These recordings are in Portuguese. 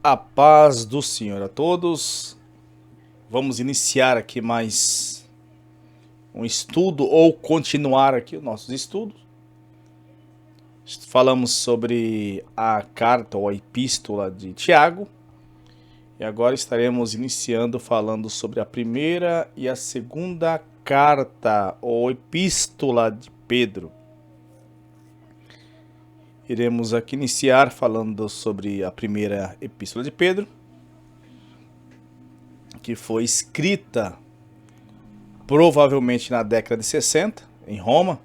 A paz do Senhor a todos. Vamos iniciar aqui mais um estudo ou continuar aqui os nossos estudos. Falamos sobre a carta ou a epístola de Tiago. E agora estaremos iniciando falando sobre a primeira e a segunda carta ou epístola de Pedro. Iremos aqui iniciar falando sobre a primeira epístola de Pedro, que foi escrita provavelmente na década de 60, em Roma,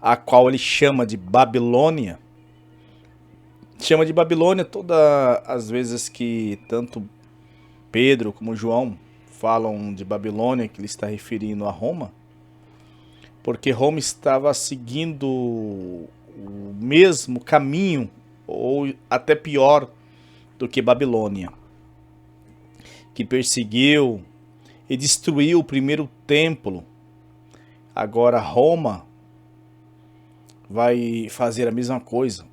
a qual ele chama de Babilônia. Chama de Babilônia todas as vezes que tanto Pedro como João falam de Babilônia, que ele está referindo a Roma, porque Roma estava seguindo o mesmo caminho, ou até pior do que Babilônia, que perseguiu e destruiu o primeiro templo. Agora Roma vai fazer a mesma coisa,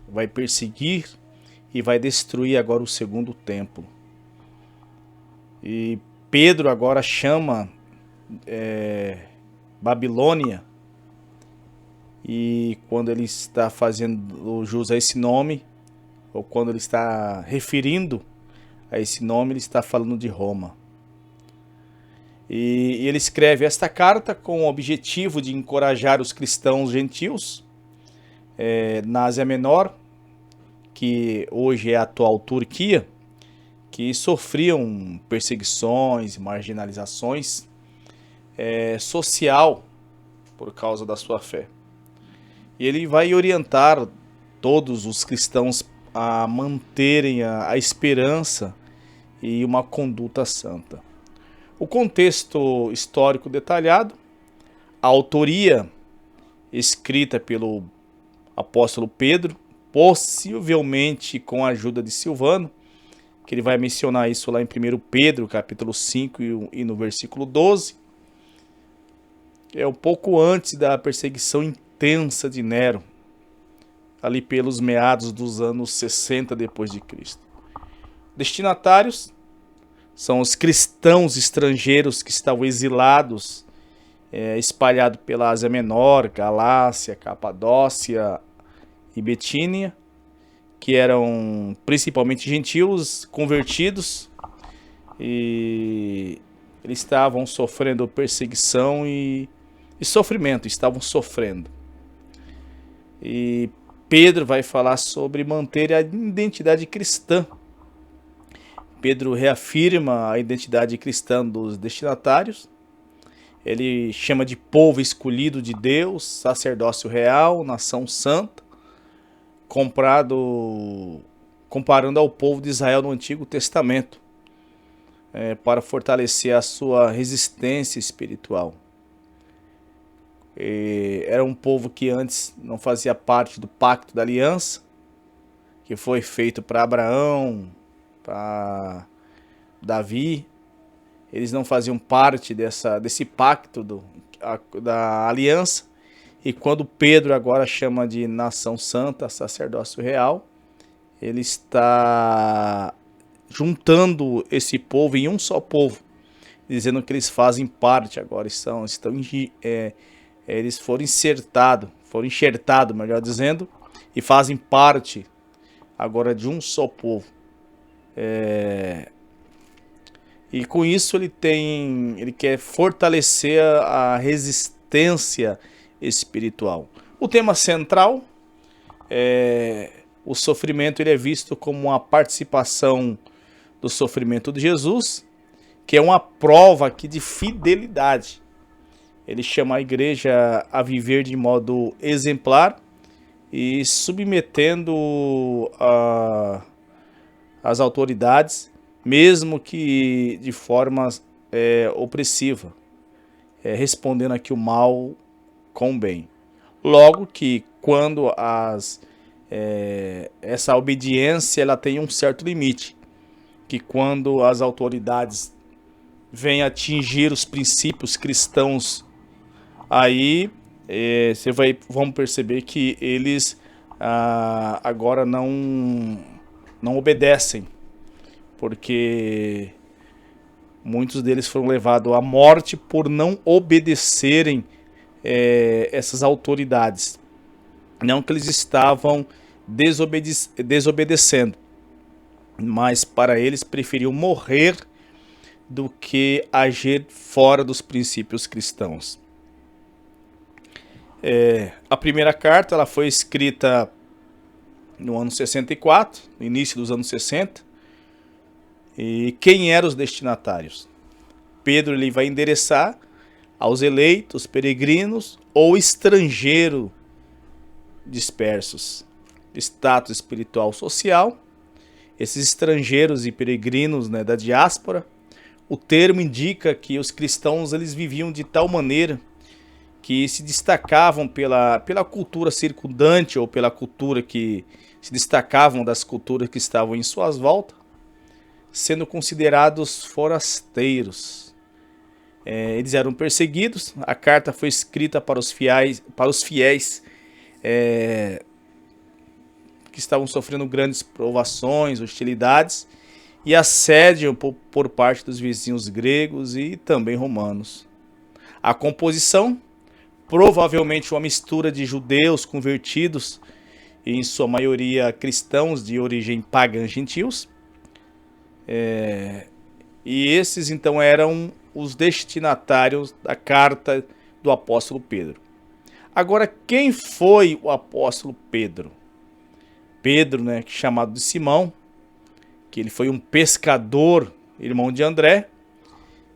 vai perseguir e vai destruir agora o segundo templo. E Pedro agora chama Babilônia, e quando ele está fazendo jus a esse nome, ou quando ele está referindo a esse nome, ele está falando de Roma. E ele escreve esta carta com o objetivo de encorajar os cristãos gentios na Ásia Menor, que hoje é a atual Turquia, que sofriam perseguições, marginalizações social por causa da sua fé. E ele vai orientar todos os cristãos a manterem a esperança e uma conduta santa. O contexto histórico detalhado, a autoria escrita pelo apóstolo Pedro, possivelmente com a ajuda de Silvano, que ele vai mencionar isso lá em 1 Pedro, capítulo 5 e no versículo 12. É um pouco antes da perseguição intensa de Nero, ali pelos meados dos anos 60 depois de Cristo. Destinatários são os cristãos estrangeiros que estavam exilados, espalhados pela Ásia Menor, Galácia, Capadócia e Betínia, que eram principalmente gentios convertidos, e eles estavam sofrendo perseguição e sofrimento, estavam sofrendo. E Pedro vai falar sobre manter a identidade cristã. Pedro reafirma a identidade cristã dos destinatários. Ele chama de povo escolhido de Deus, sacerdócio real, nação santa, comparando ao povo de Israel no Antigo Testamento, para fortalecer a sua resistência espiritual. Era um povo que antes não fazia parte do pacto da aliança, que foi feito para Abraão, para Davi. Eles não faziam parte desse pacto da aliança. E quando Pedro agora chama de nação santa, sacerdócio real, ele está juntando esse povo em um só povo, dizendo que eles fazem parte agora, eles foram enxertados, melhor dizendo, e fazem parte agora de um só povo. E com isso ele quer fortalecer a resistência espiritual. O tema central o sofrimento, ele é visto como uma participação do sofrimento de Jesus, que é uma prova aqui de fidelidade. Ele chama a igreja a viver de modo exemplar e submetendo as autoridades, mesmo que de forma opressiva, respondendo aqui o mal com o bem. Logo que quando essa obediência ela tem um certo limite, que quando as autoridades vêm atingir os princípios cristãos, aí vamos perceber que eles agora não obedecem porque muitos deles foram levados à morte por não obedecerem essas autoridades. Não que eles estavam desobedecendo, mas para eles preferiam morrer do que agir fora dos princípios cristãos. A primeira carta ela foi escrita no ano 64, no início dos anos 60. E quem eram os destinatários? Pedro ele vai endereçar aos eleitos, peregrinos ou estrangeiros dispersos, status espiritual social. Esses estrangeiros e peregrinos, né, da diáspora, o termo indica que os cristãos eles viviam de tal maneira que se destacavam pela cultura circundante ou pela cultura que se destacavam das culturas que estavam em suas voltas, sendo considerados forasteiros. Eles eram perseguidos. A carta foi escrita para os fiéis que estavam sofrendo grandes provações, hostilidades e assédio por parte dos vizinhos gregos e também romanos. A composição, provavelmente uma mistura de judeus convertidos, e em sua maioria cristãos de origem pagã gentios. E esses então eram os destinatários da carta do apóstolo Pedro. Agora, quem foi o apóstolo Pedro? Pedro, né, chamado de Simão, que ele foi um pescador, irmão de André,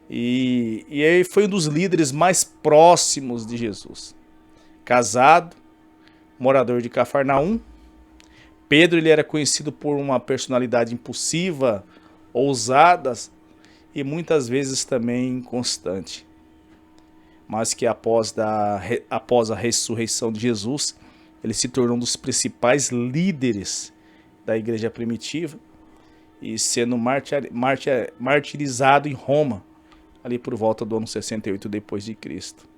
e ele foi um dos líderes mais próximos de Jesus. Casado, morador de Cafarnaum. Pedro ele era conhecido por uma personalidade impulsiva, ousada e muitas vezes também inconstante. Mas que após a ressurreição de Jesus, ele se tornou um dos principais líderes da igreja primitiva e sendo martirizado em Roma, ali por volta do ano 68 depois de Cristo.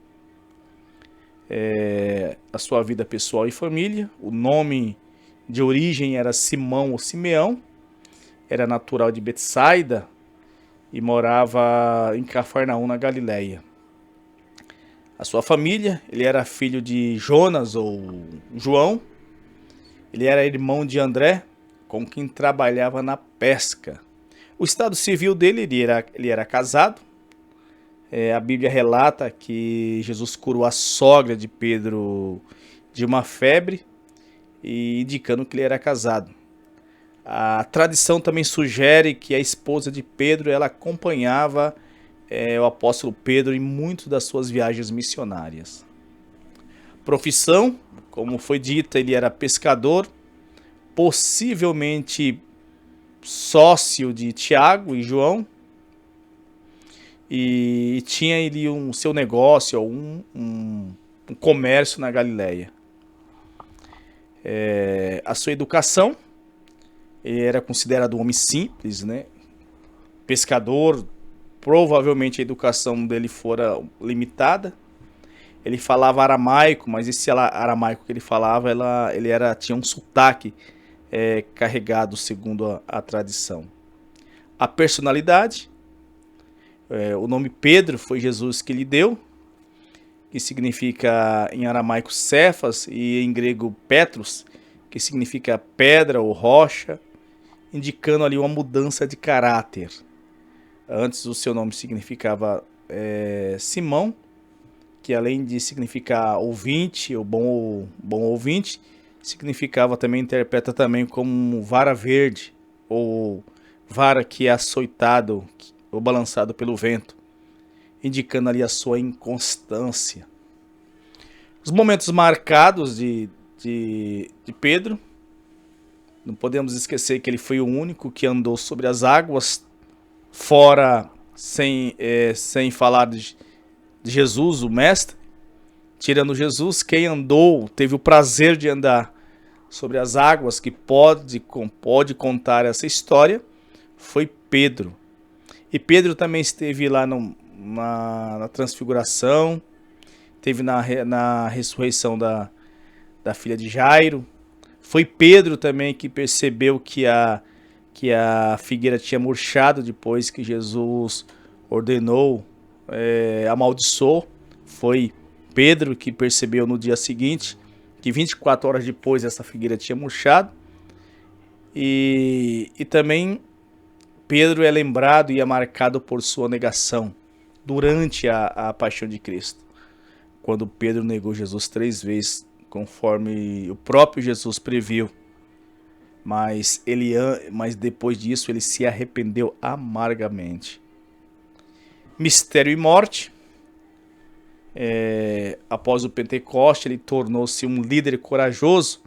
A sua vida pessoal e família, o nome de origem era Simão ou Simeão, era natural de Betsaida e morava em Cafarnaum, na Galileia. A sua família, ele era filho de Jonas ou João, ele era irmão de André, com quem trabalhava na pesca. O estado civil dele, ele era casado. A Bíblia relata que Jesus curou a sogra de Pedro de uma febre, e indicando que ele era casado. A tradição também sugere que a esposa de Pedro ela acompanhava o apóstolo Pedro em muitas das suas viagens missionárias. Profissão, como foi dita, ele era pescador, possivelmente sócio de Tiago e João, e tinha ele seu negócio, um comércio na Galileia. A sua educação, ele era considerado um homem simples, né? Pescador, provavelmente a educação dele fora limitada. Ele falava aramaico, mas esse aramaico que ele falava, tinha um sotaque carregado segundo a tradição. A personalidade, o nome Pedro foi Jesus que lhe deu, que significa em aramaico Cefas e em grego Petros, que significa pedra ou rocha, indicando ali uma mudança de caráter. Antes o seu nome significava Simão, que além de significar ouvinte ou bom ouvinte, significava também, interpreta também como vara verde ou vara que é açoitado ou balançado pelo vento, indicando ali a sua inconstância. Os momentos marcados de Pedro, não podemos esquecer que ele foi o único que andou sobre as águas, fora sem falar de Jesus, o mestre. Tirando Jesus, quem andou, teve o prazer de andar sobre as águas, que pode contar essa história, foi Pedro. E Pedro também esteve lá na transfiguração, esteve na ressurreição da filha de Jairo. Foi Pedro também que percebeu que que a figueira tinha murchado depois que Jesus ordenou, amaldiçoou. Foi Pedro que percebeu no dia seguinte que 24 horas depois essa figueira tinha murchado. E também Pedro é lembrado e é marcado por sua negação durante a paixão de Cristo. Quando Pedro negou Jesus 3 vezes, conforme o próprio Jesus previu. Mas depois disso ele se arrependeu amargamente. Mistério e morte. Após o Pentecoste, ele tornou-se um líder corajoso,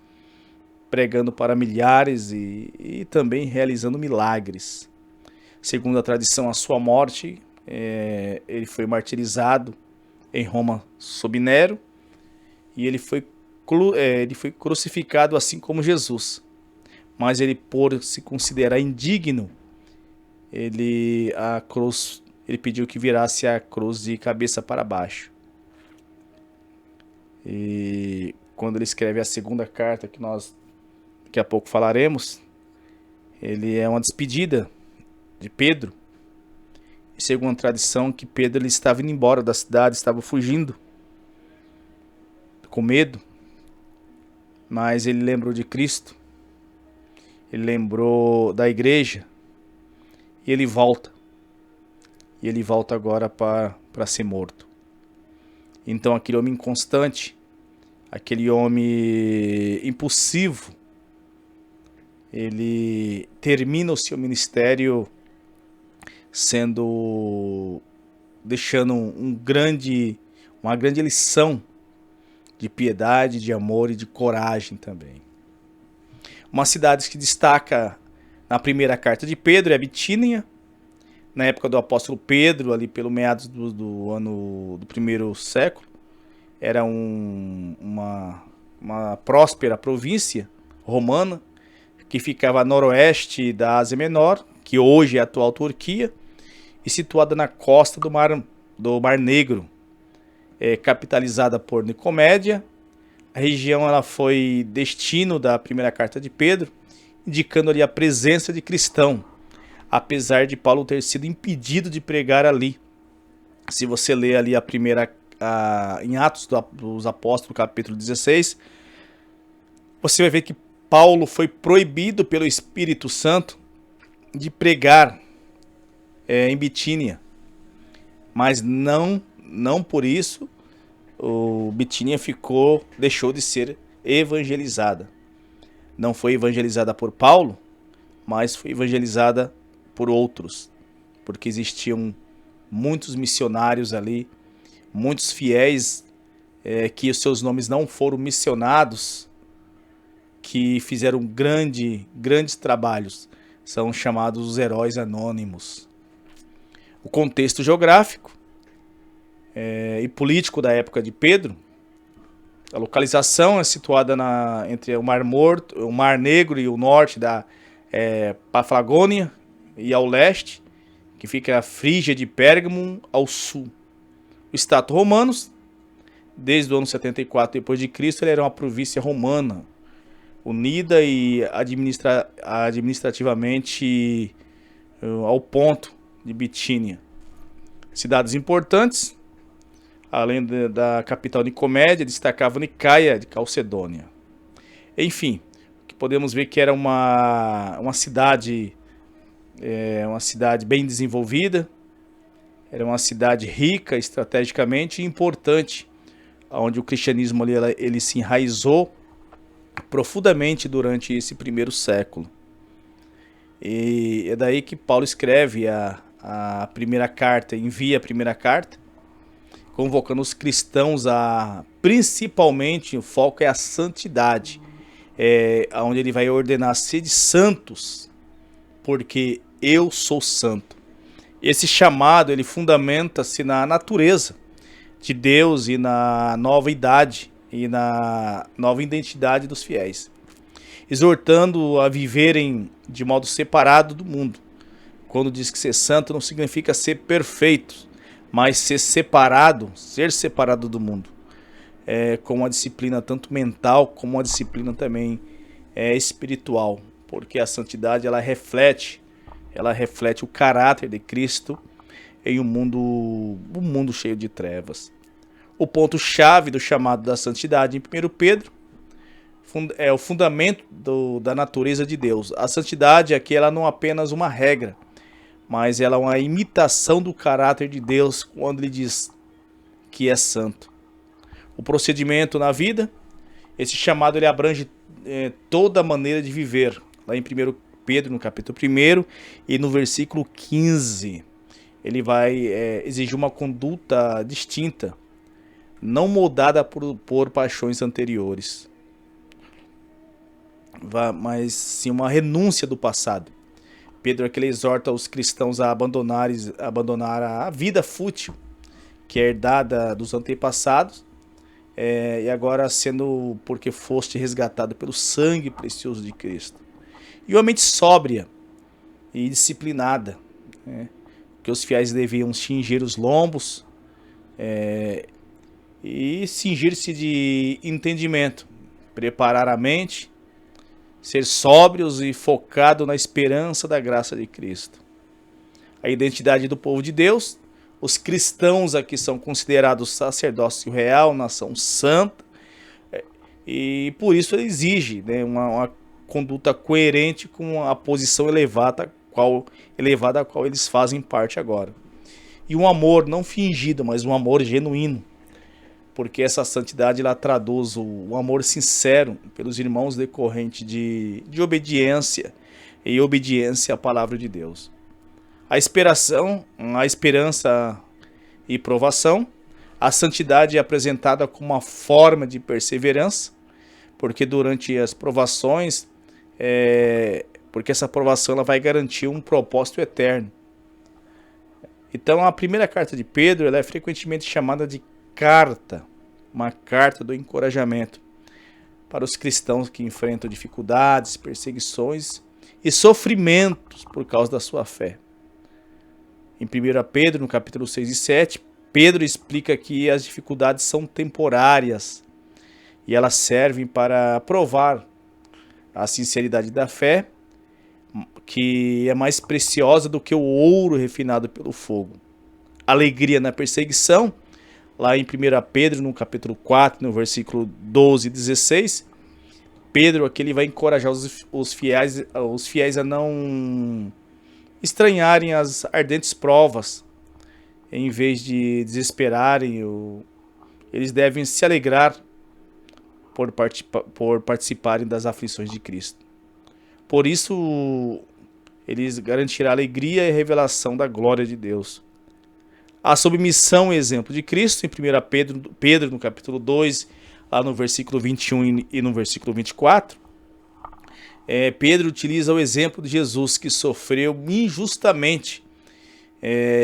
pregando para milhares e também realizando milagres. Segundo a tradição, a sua morte, ele foi martirizado em Roma sob Nero, e ele foi crucificado assim como Jesus. Mas ele, por se considerar indigno, ele pediu que virasse a cruz de cabeça para baixo. E quando ele escreve a segunda carta, que nós daqui a pouco falaremos, ele é uma despedida de Pedro. E segundo a tradição, que Pedro ele estava indo embora da cidade, estava fugindo, com medo. Mas ele lembrou de Cristo, ele lembrou da igreja, e ele volta. E ele volta agora para ser morto. Então aquele homem inconstante, aquele homem impulsivo, ele termina o seu ministério deixando uma grande lição de piedade, de amor e de coragem também. Uma cidade que destaca na primeira carta de Pedro é Bitínia. Na época do apóstolo Pedro, ali pelo meados do primeiro século, era uma próspera província romana que ficava a noroeste da Ásia Menor, que hoje é a atual Turquia, e situada na costa do Mar Negro, capitalizada por Nicomédia. A região ela foi destino da primeira carta de Pedro, indicando ali a presença de cristão, apesar de Paulo ter sido impedido de pregar ali. Se você ler ali em Atos dos Apóstolos, capítulo 16, você vai ver que Paulo foi proibido pelo Espírito Santo de pregar em Bitínia. Mas não por isso Bitínia deixou de ser evangelizada. Não foi evangelizada por Paulo, mas foi evangelizada por outros, porque existiam muitos missionários ali, muitos fiéis que os seus nomes não foram mencionados, que fizeram grandes trabalhos. São chamados os heróis anônimos. O contexto geográfico e político da época de Pedro. A localização é situada entre o Mar Negro e o norte da Paflagônia, e ao leste, que fica a Frígia de Pérgamo, ao sul. O Estado romano, desde o ano 74 d.C., ele era uma província romana, unida e administrativamente ao ponto de Bitínia. Cidades importantes, além da capital Nicomédia, destacava Nicaia de Calcedônia. Enfim, que podemos ver que era uma cidade bem desenvolvida, era uma cidade rica estrategicamente e importante, onde o cristianismo ele se enraizou profundamente durante esse primeiro século. E é daí que Paulo escreve a primeira carta, envia a primeira carta, convocando os cristãos principalmente, o foco é a santidade, onde ele vai ordenar: sede santos, porque eu sou santo. Esse chamado ele fundamenta-se na natureza de Deus e na nova idade e na nova identidade dos fiéis, exortando a viverem de modo separado do mundo. Quando diz que ser santo não significa ser perfeito, mas ser separado do mundo, com uma disciplina tanto mental como uma disciplina também espiritual, porque a santidade ela reflete o caráter de Cristo em um mundo cheio de trevas. O ponto-chave do chamado da santidade em 1 Pedro é o fundamento da natureza de Deus. A santidade aqui ela não é apenas uma regra, mas ela é uma imitação do caráter de Deus quando ele diz que é santo. O procedimento na vida, esse chamado ele abrange toda a maneira de viver. Lá em 1 Pedro, no capítulo 1 e no versículo 15, ele vai exigir uma conduta distinta, não moldada por paixões anteriores, mas sim uma renúncia do passado. Pedro aqui exorta os cristãos a abandonar a vida fútil que é herdada dos antepassados, e agora sendo porque foste resgatado pelo sangue precioso de Cristo. E uma mente sóbria e disciplinada, que os fiéis deviam cingir os lombos e cingir-se de entendimento, preparar a mente, ser sóbrios e focado na esperança da graça de Cristo. A identidade do povo de Deus, os cristãos aqui são considerados sacerdócio real, nação santa, e por isso ele exige uma conduta coerente com a posição elevada a qual eles fazem parte agora. E um amor não fingido, mas um amor genuíno, porque essa santidade ela traduz o amor sincero pelos irmãos decorrente de obediência e obediência à palavra de Deus. A esperança e provação, a santidade é apresentada como uma forma de perseverança, porque durante as provações, porque essa provação ela vai garantir um propósito eterno. Então a primeira carta de Pedro ela é frequentemente chamada de uma carta do encorajamento para os cristãos que enfrentam dificuldades, perseguições e sofrimentos por causa da sua fé. Em 1 Pedro, no capítulo 6 e 7, Pedro explica que as dificuldades são temporárias e elas servem para provar a sinceridade da fé, que é mais preciosa do que o ouro refinado pelo fogo. Alegria na perseguição, lá em 1 Pedro, no capítulo 4, no versículo 12 e 16, Pedro aqui ele vai encorajar os fiéis a não estranharem as ardentes provas. Em vez de desesperarem, eles devem se alegrar por participarem das aflições de Cristo. Por isso, eles garantirão a alegria e a revelação da glória de Deus. A submissão e exemplo de Cristo, em 1 Pedro, no capítulo 2, lá no versículo 21 e no versículo 24, Pedro utiliza o exemplo de Jesus, que sofreu injustamente,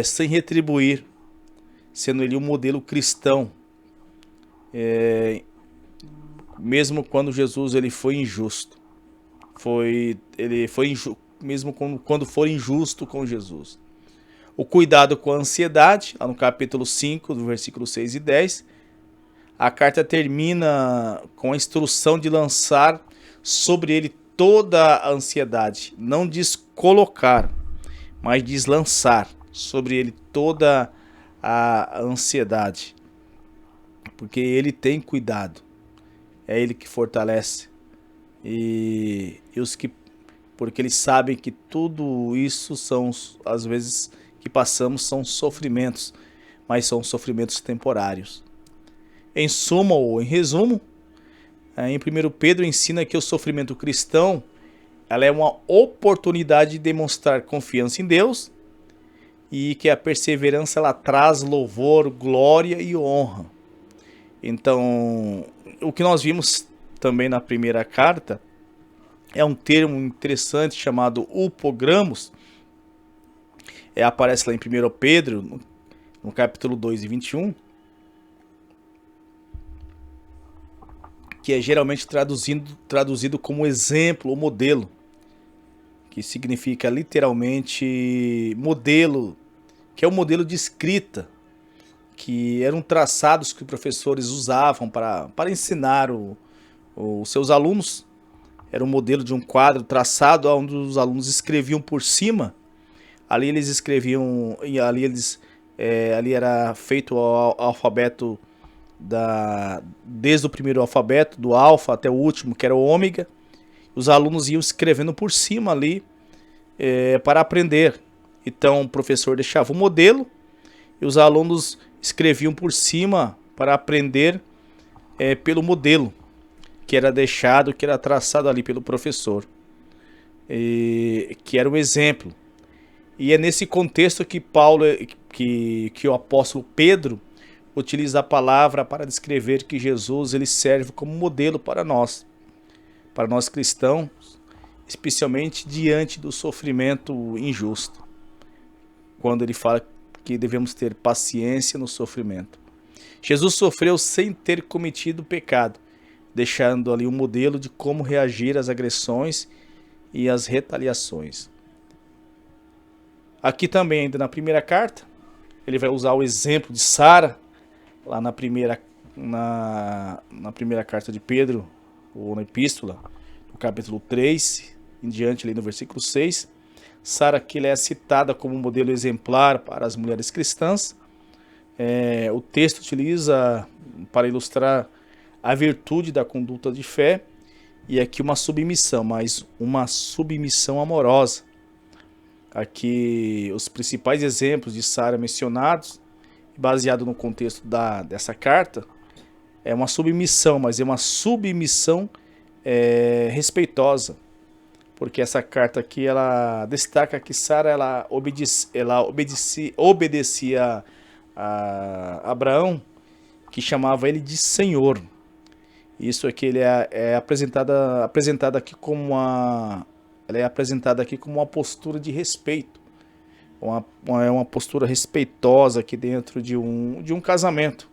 sem retribuir, sendo ele um modelo cristão, mesmo quando Jesus ele foi injusto. Mesmo quando for injusto com Jesus. O cuidado com a ansiedade, lá no capítulo 5, do versículo 6 e 10, a carta termina com a instrução de lançar sobre ele toda a ansiedade. Não diz colocar, mas diz lançar sobre ele toda a ansiedade. Porque ele tem cuidado. É ele que fortalece. Porque eles sabem que tudo isso são, às vezes, que passamos são sofrimentos, mas são sofrimentos temporários. Em suma ou em resumo, em 1 Pedro ensina que o sofrimento cristão ela é uma oportunidade de demonstrar confiança em Deus e que a perseverança ela traz louvor, glória e honra. Então, o que nós vimos também na primeira carta é um termo interessante chamado upogramos. Aparece lá em 1 Pedro, no capítulo 2 e 21, que é geralmente traduzido como exemplo ou modelo, que significa literalmente modelo, que é um modelo de escrita, que eram traçados que os professores usavam para ensinar os seus alunos Era um modelo de um quadro traçado onde os alunos escreviam por cima. Ali eles escreviam, ali era feito o alfabeto desde o primeiro alfabeto, do alfa até o último, que era o ômega. Os alunos iam escrevendo por cima ali para aprender. Então o professor deixava o modelo e os alunos escreviam por cima para aprender pelo modelo que era deixado, que era traçado ali pelo professor, que era o exemplo. E é nesse contexto que que o apóstolo Pedro utiliza a palavra para descrever que Jesus ele serve como modelo para nós cristãos, especialmente diante do sofrimento injusto. Quando ele fala que devemos ter paciência no sofrimento. Jesus sofreu sem ter cometido pecado, deixando ali um modelo de como reagir às agressões e às retaliações. Aqui também, ainda na primeira carta, ele vai usar o exemplo de Sara, lá na primeira carta de Pedro, ou na epístola, no capítulo 3, em diante, ali no versículo 6. Sara, que é citada como modelo exemplar para as mulheres cristãs. O texto utiliza para ilustrar a virtude da conduta de fé e aqui uma submissão, mas uma submissão amorosa. Aqui os principais exemplos de Sara mencionados, baseado no contexto dessa carta, é uma submissão, mas é uma submissão respeitosa, porque essa carta aqui ela destaca que Sara ela obedecia a Abraão, que chamava ele de Senhor. Isso aqui ele é apresentado aqui como ela é apresentada aqui como uma postura de respeito, uma postura respeitosa aqui dentro de um casamento,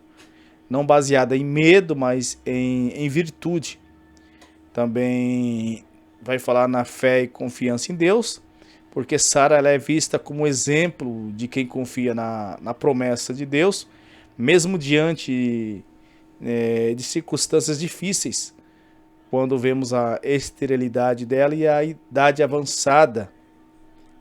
não baseada em medo, mas em virtude. Também vai falar na fé e confiança em Deus, porque Sara ela é vista como exemplo de quem confia na promessa de Deus, mesmo diante de circunstâncias difíceis, quando vemos a esterilidade dela e a idade avançada,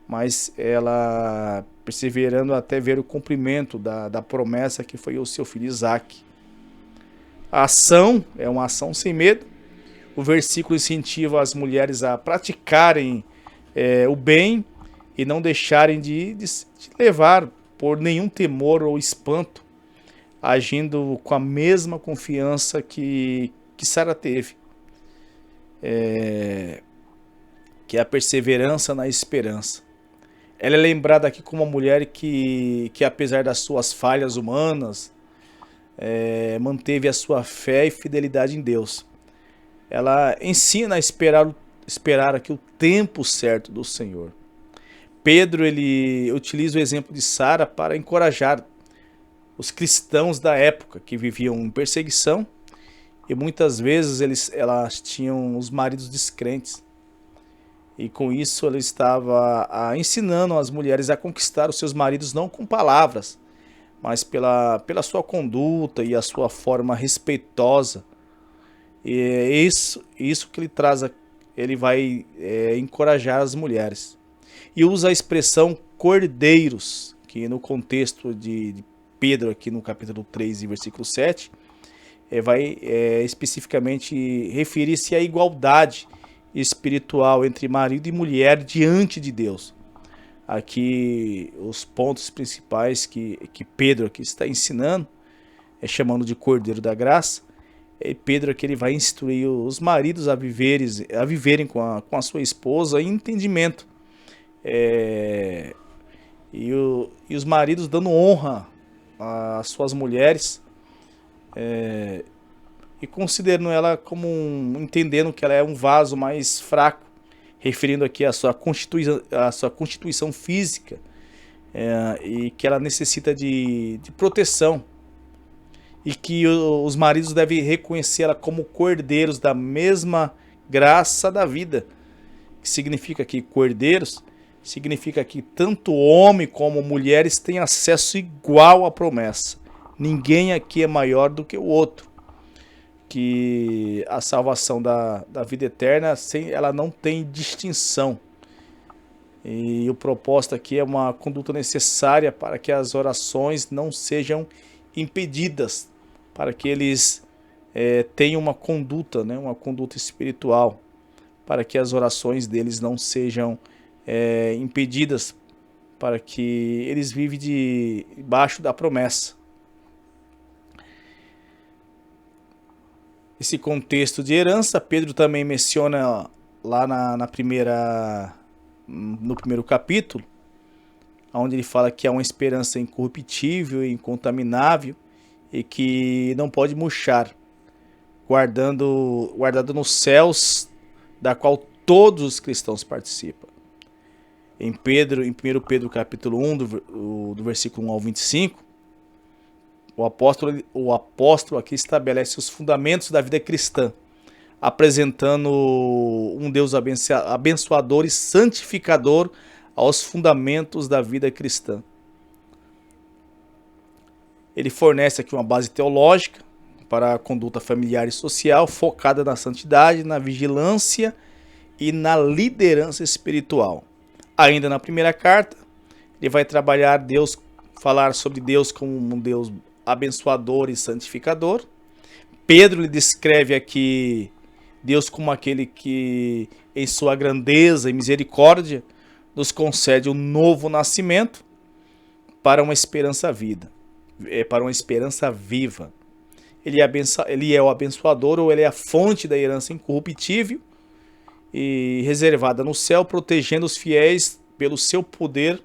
mas ela perseverando até ver o cumprimento da promessa que foi o seu filho Isaque. A ação é uma ação sem medo. O versículo incentiva as mulheres a praticarem o bem e não deixarem de levar por nenhum temor ou espanto, agindo com a mesma confiança que Sara teve. Que é a perseverança na esperança. Ela é lembrada aqui como uma mulher que apesar das suas falhas humanas, manteve a sua fé e fidelidade em Deus. Ela ensina a esperar aqui o tempo certo do Senhor. Pedro ele utiliza o exemplo de Sara para encorajar os cristãos da época que viviam em perseguição e muitas vezes elas tinham os maridos descrentes. E com isso ela estava ensinando as mulheres a conquistar os seus maridos não com palavras, mas pela sua conduta e a sua forma respeitosa. E é isso que ele traz, ele vai encorajar as mulheres. E usa a expressão cordeiros, que no contexto de Pedro, aqui no capítulo 3 e versículo 7, vai especificamente referir-se à igualdade espiritual entre marido e mulher diante de Deus. Aqui os pontos principais que Pedro aqui está ensinando, chamando de Cordeiro da Graça. Pedro aqui ele vai instruir os maridos a viverem com a sua esposa em entendimento. E os maridos dando honra às suas mulheres, e considerando ela como entendendo que ela é um vaso mais fraco, referindo aqui à sua constituição física, e que ela necessita de proteção, e que os maridos devem reconhecê-la como cordeiros da mesma graça da vida. Que significa que cordeiros significa que tanto homem como mulheres têm acesso igual à promessa. Ninguém aqui é maior do que o outro. que a salvação da vida eterna, ela não tem distinção. E o propósito aqui é uma conduta necessária para que as orações não sejam impedidas, para que eles tenham uma conduta, né, uma conduta espiritual, para que as orações deles não sejam impedidas, para que eles vivem debaixo da promessa. Esse contexto de herança, Pedro também menciona lá no primeiro capítulo, onde ele fala que há uma esperança incorruptível e incontaminável e que não pode murchar, guardado nos céus, da qual todos os cristãos participam. Em 1 Pedro capítulo 1, do versículo 1 ao 25, o apóstolo aqui estabelece os fundamentos da vida cristã, apresentando um Deus abençoador e santificador aos fundamentos da vida cristã. Ele fornece aqui uma base teológica para a conduta familiar e social, focada na santidade, na vigilância e na liderança espiritual. Ainda na primeira carta, ele vai falar sobre Deus como um Deus abençoador e santificador. Pedro lhe descreve aqui Deus como aquele que, em sua grandeza e misericórdia, nos concede um novo nascimento para uma esperança viva. Ele é o abençoador, ou ele é a fonte da herança incorruptível e reservada no céu, protegendo os fiéis pelo seu poder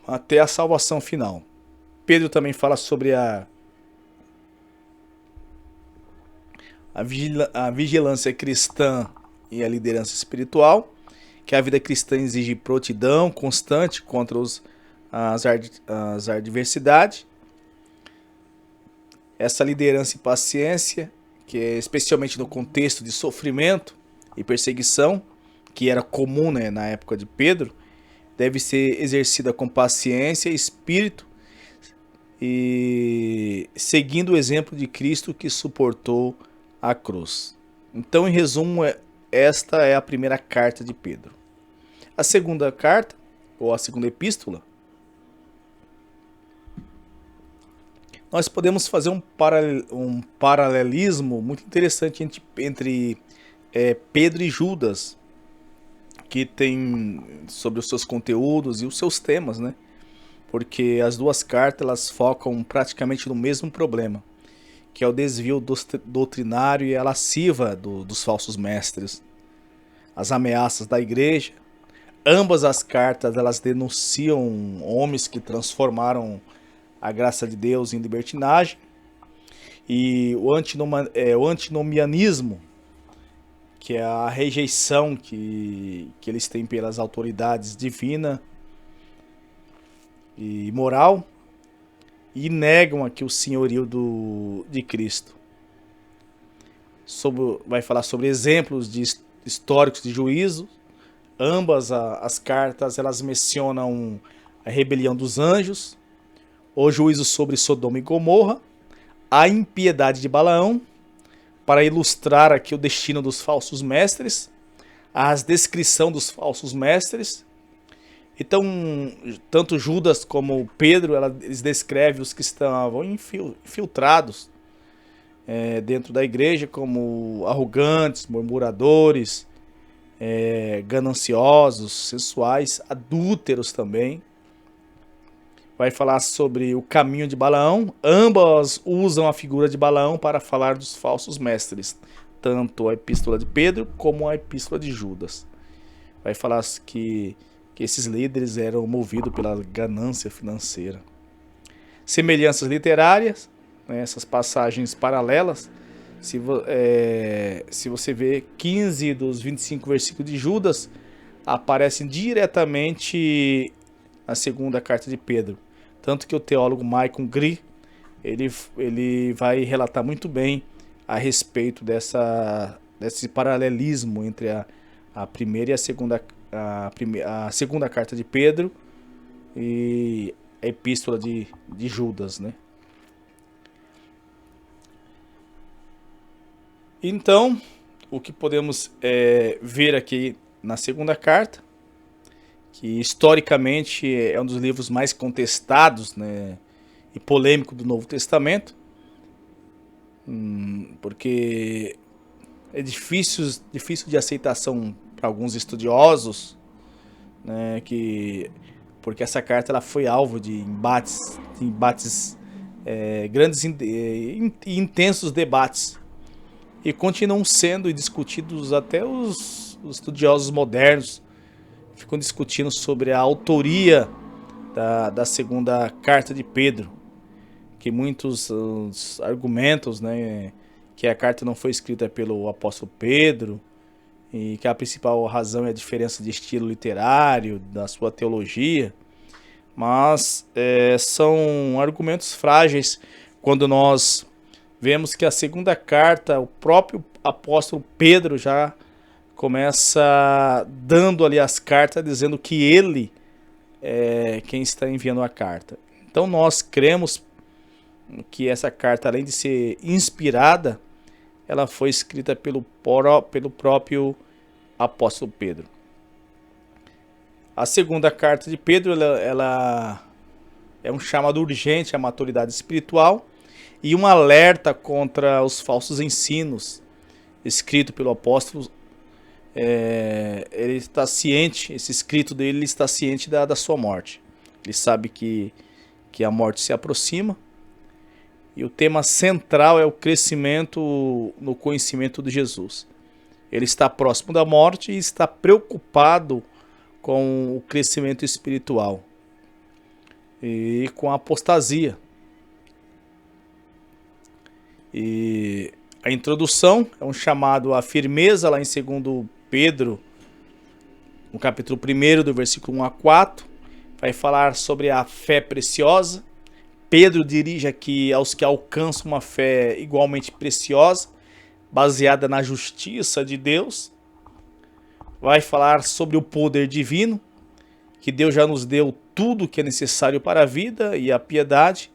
até a salvação final. Pedro também fala sobre a vigilância cristã e a liderança espiritual, que a vida cristã exige prontidão constante contra as adversidades. Essa liderança e paciência, que é especialmente no contexto de sofrimento e perseguição, que era comum, né, na época de Pedro, deve ser exercida com paciência e espírito, e seguindo o exemplo de Cristo que suportou a cruz. Então, em resumo, esta é a primeira carta de Pedro. A segunda carta, ou a segunda epístola, nós podemos fazer um paralelismo muito interessante entre Pedro e Judas, que tem sobre os seus conteúdos e os seus temas, né? Porque as duas cartas elas focam praticamente no mesmo problema, que é o desvio doutrinário e a lasciva dos falsos mestres, as ameaças da igreja. Ambas as cartas elas denunciam homens que transformaram a graça de Deus em libertinagem, e o antinomianismo, que é a rejeição que eles têm pelas autoridades divina e moral, e negam aqui o senhorio de Cristo. Vai falar sobre exemplos históricos de juízo. Ambas as cartas elas mencionam a rebelião dos anjos, o juízo sobre Sodoma e Gomorra, a impiedade de Balaão, para ilustrar aqui o destino dos falsos mestres, a descrição dos falsos mestres. Então, tanto Judas como Pedro, eles descrevem os que estavam infiltrados dentro da igreja como arrogantes, murmuradores, gananciosos, sensuais, adúlteros também. Vai falar sobre o caminho de Balaão. Ambas usam a figura de Balaão para falar dos falsos mestres, tanto a epístola de Pedro como a epístola de Judas. Vai falar que esses líderes eram movidos pela ganância financeira. Semelhanças literárias, né, essas passagens paralelas. Se você vê 15 dos 25 versículos de Judas, aparecem diretamente na segunda carta de Pedro. Tanto que o teólogo Michael Green, ele vai relatar muito bem a respeito desse paralelismo entre a primeira e a segunda carta de Pedro e a epístola de Judas, né? Então, o que podemos ver aqui na segunda carta, que historicamente é um dos livros mais contestados, né, e polêmico do Novo Testamento, porque é difícil de aceitação para alguns estudiosos, né, porque essa carta ela foi alvo de embates grandes e intensos debates, e continuam sendo discutidos até os estudiosos modernos ficam discutindo sobre a autoria da segunda carta de Pedro, que muitos argumentos, né, que a carta não foi escrita pelo apóstolo Pedro, e que a principal razão é a diferença de estilo literário, da sua teologia, mas são argumentos frágeis quando nós vemos que a segunda carta, o próprio apóstolo Pedro já começa dando ali as cartas, dizendo que ele é quem está enviando a carta. Então nós cremos que essa carta, além de ser inspirada, ela foi escrita pelo próprio apóstolo Pedro. A segunda carta de Pedro, ela é um chamado urgente à maturidade espiritual e um alerta contra os falsos ensinos, escrito pelo apóstolo. Ele está ciente, esse escrito dele, ele está ciente da sua morte. Ele sabe que a morte se aproxima. E o tema central é o crescimento no conhecimento de Jesus. Ele está próximo da morte e está preocupado com o crescimento espiritual e com a apostasia. E a introdução é um chamado à firmeza, lá em 2 Pedro, no capítulo 1, do versículo 1 a 4, vai falar sobre a fé preciosa. Pedro dirige aqui aos que alcançam uma fé igualmente preciosa, baseada na justiça de Deus. Vai falar sobre o poder divino, que Deus já nos deu tudo o que é necessário para a vida e a piedade.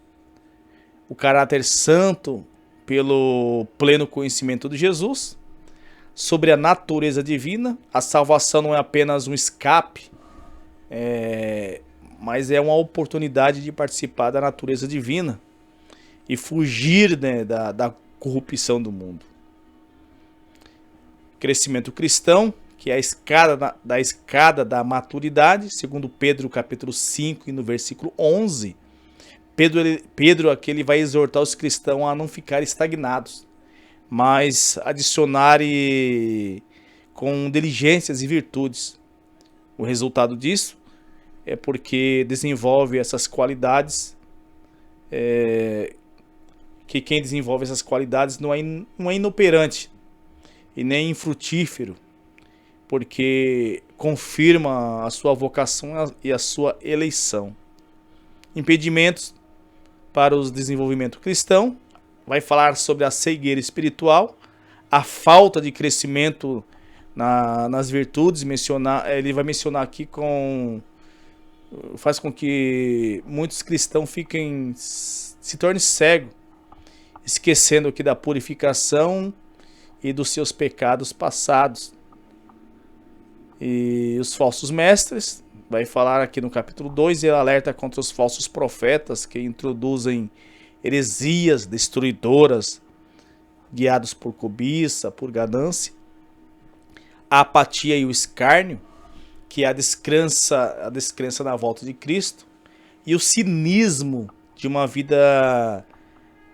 O caráter santo pelo pleno conhecimento de Jesus. Sobre a natureza divina, a salvação não é apenas um escape, mas é uma oportunidade de participar da natureza divina e fugir, né, da corrupção do mundo. Crescimento cristão, que é a escada da maturidade, segundo Pedro capítulo 5 e no versículo 11. Pedro aqui ele vai exortar os cristãos a não ficarem estagnados, mas adicionarem com diligências e virtudes. O resultado disso é porque desenvolve essas qualidades, que quem desenvolve essas qualidades não é inoperante e nem infrutífero, porque confirma a sua vocação e a sua eleição. Impedimentos para o desenvolvimento cristão, vai falar sobre a cegueira espiritual, a falta de crescimento nas virtudes. Ele vai mencionar aqui faz com que muitos cristãos se tornem cegos, esquecendo aqui da purificação e dos seus pecados passados. E os falsos mestres, vai falar aqui no capítulo 2, ele alerta contra os falsos profetas que introduzem heresias destruidoras, guiados por cobiça, por ganância. A apatia e o escárnio, que é a descrença na volta de Cristo, e o cinismo de uma vida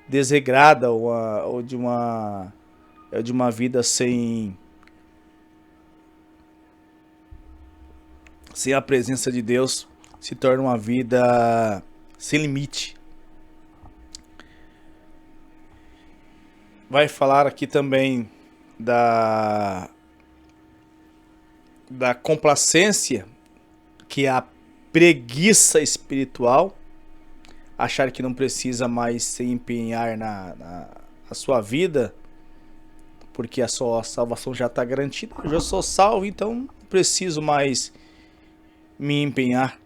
desregrada ou de uma vida sem a presença de Deus, se torna uma vida sem limite. Vai falar aqui também da complacência, que é a preguiça espiritual, achar que não precisa mais se empenhar na sua vida, porque a sua salvação já está garantida. Eu já sou salvo, então não preciso mais me empenhar.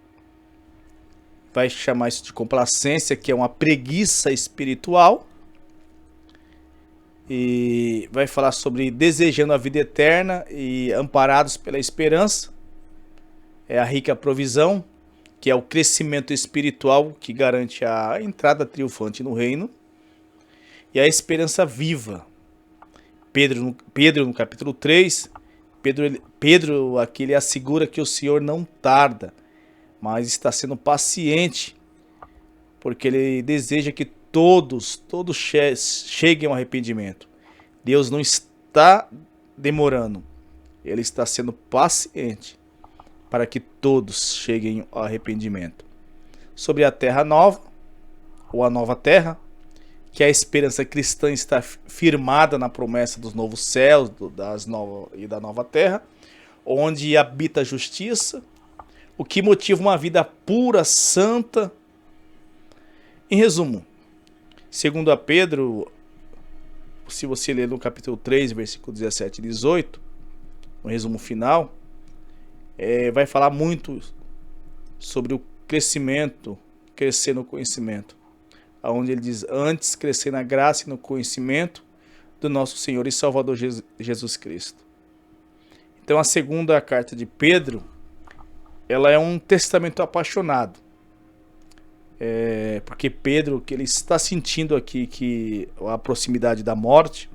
Vai chamar isso de complacência, que é uma preguiça espiritual. e vai falar sobre desejando a vida eterna e amparados pela esperança. É a rica provisão, que é o crescimento espiritual que garante a entrada triunfante no reino. E a esperança viva. Pedro no capítulo 3, Pedro aqui ele assegura que o Senhor não tarda, mas está sendo paciente, porque ele deseja que todos cheguem ao arrependimento. Deus não está demorando, ele está sendo paciente para que todos cheguem ao arrependimento. Sobre a terra nova, ou a nova terra, que a esperança cristã está firmada na promessa dos novos céus e da nova terra, onde habita a justiça, o que motiva uma vida pura, santa. Em resumo, segundo a Pedro, se você ler no capítulo 3, versículo 17 e 18, no resumo final, vai falar muito sobre o crescimento, crescer no conhecimento. Onde ele diz, antes crescer na graça e no conhecimento do nosso Senhor e Salvador Jesus Cristo. Então a segunda carta de Pedro, ela é um testamento apaixonado. Porque Pedro, que ele está sentindo aqui que a proximidade da morte,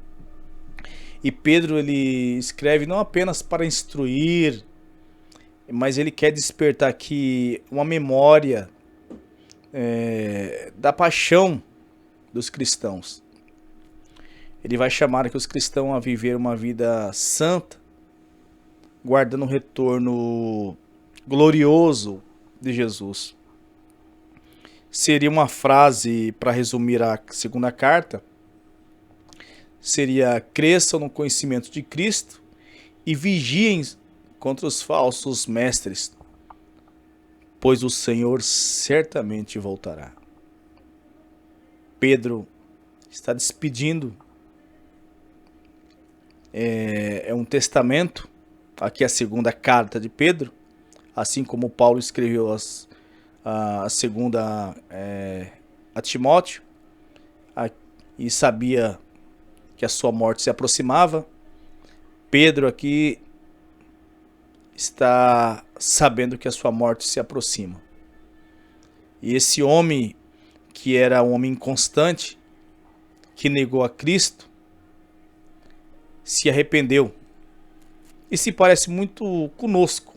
e Pedro ele escreve não apenas para instruir, mas ele quer despertar aqui uma memória da paixão dos cristãos. Ele vai chamar aqui os cristãos a viver uma vida santa, guardando o retorno glorioso de Jesus. Seria uma frase para resumir a segunda carta, seria: cresçam no conhecimento de Cristo e vigiem contra os falsos mestres, pois o Senhor certamente voltará. Pedro está despedindo. É um testamento. Aqui a segunda carta de Pedro. Assim como Paulo escreveu a segunda a Timóteo. E sabia que a sua morte se aproximava. Pedro aqui está sabendo que a sua morte se aproxima. E esse homem, que era um homem inconstante, que negou a Cristo, se arrependeu. E se parece muito conosco,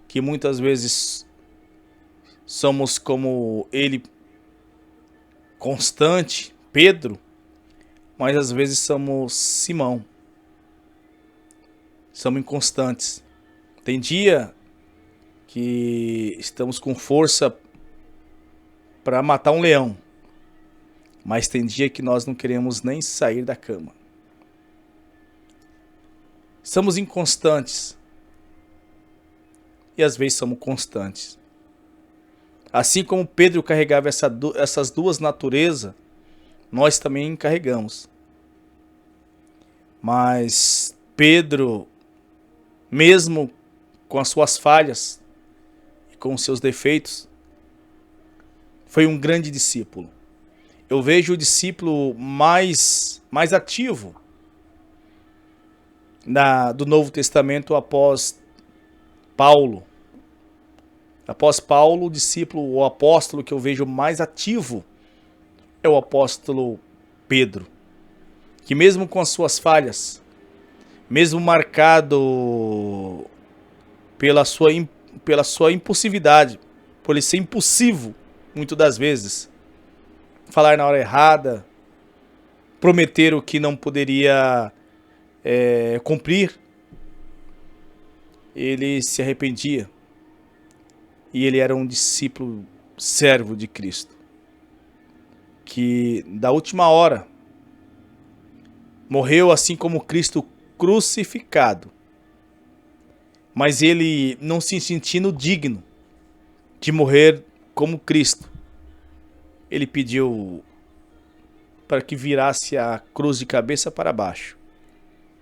que muitas vezes somos como ele, constante, Pedro, mas às vezes somos Simão. Somos inconstantes. Tem dia que estamos com força para matar um leão, mas tem dia que nós não queremos nem sair da cama. Somos inconstantes e às vezes somos constantes. Assim como Pedro carregava essas duas naturezas, nós também carregamos. Mas Pedro, mesmo com as suas falhas e com os seus defeitos, foi um grande discípulo. Eu vejo o discípulo mais ativo do Novo Testamento após Paulo. Após Paulo, o discípulo, o apóstolo que eu vejo mais ativo é o apóstolo Pedro, que mesmo com as suas falhas, mesmo marcado pela sua impulsividade, por ele ser impulsivo, muitas das vezes, falar na hora errada, prometer o que não poderia cumprir, ele se arrependia. E ele era um discípulo servo de Cristo, que da última hora morreu assim como Cristo crucificado, mas ele, não se sentindo digno de morrer como Cristo, ele pediu para que virasse a cruz de cabeça para baixo,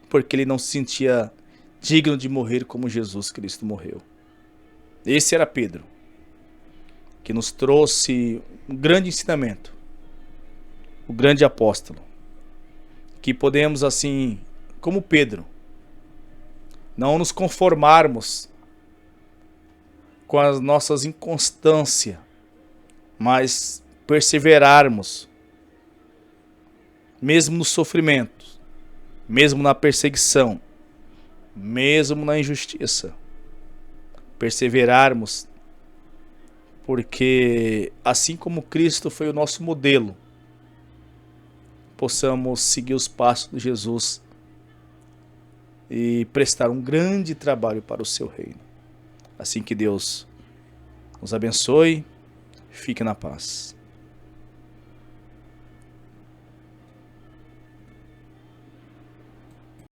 porque ele não se sentia digno de morrer como Jesus Cristo morreu. Esse era Pedro, que nos trouxe um grande ensinamento, o grande apóstolo, que podemos, assim, como Pedro, não nos conformarmos com as nossas inconstâncias, mas perseverarmos, mesmo no sofrimento, mesmo na perseguição, mesmo na injustiça. Perseverarmos, porque assim como Cristo foi o nosso modelo, possamos seguir os passos de Jesus e prestar um grande trabalho para o seu reino. Assim que Deus nos abençoe, fique na paz.